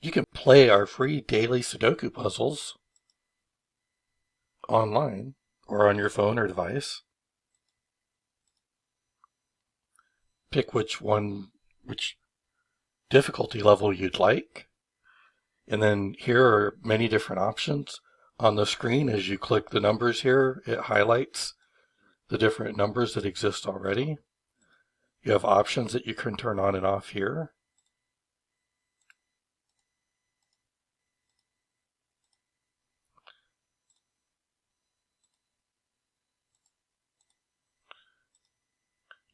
You can play our free daily Sudoku puzzles online or on your phone or device. Pick which difficulty level you'd like. And then here are many different options. On the screen, as you click the numbers here, it highlights the different numbers that exist already. You have options that you can turn on and off here.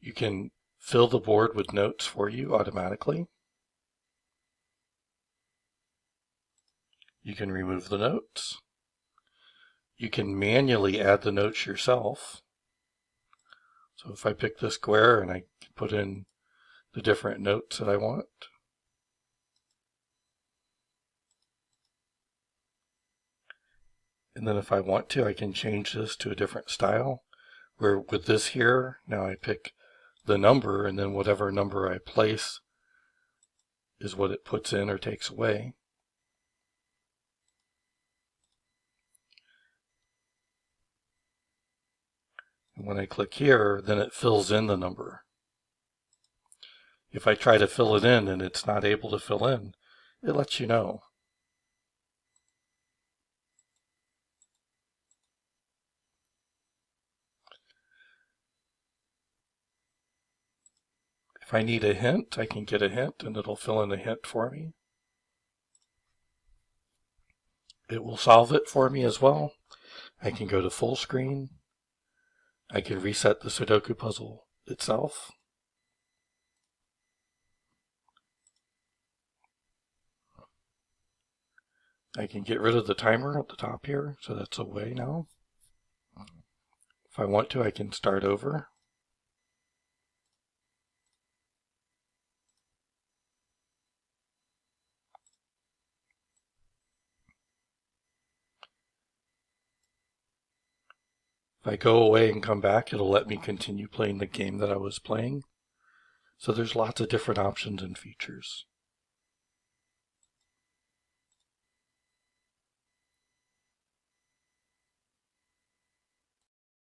You can fill the board with notes for you automatically. You can remove the notes. You can manually add the notes yourself. So if I pick this square and I put in the different notes that I want. And then if I want to, I can change this to a different style. Where with this here, now I pick the number, and then whatever number I place is what it puts in or takes away. And when I click here, then it fills in the number. If I try to fill it in and it's not able to fill in, it lets you know. If I need a hint, I can get a hint and it'll fill in a hint for me. It will solve it for me as well. I can go to full screen. I can reset the Sudoku puzzle itself. I can get rid of the timer at the top here, so that's away now. If I want to, I can start over. If I go away and come back, it'll let me continue playing the game that I was playing. So there's lots of different options and features.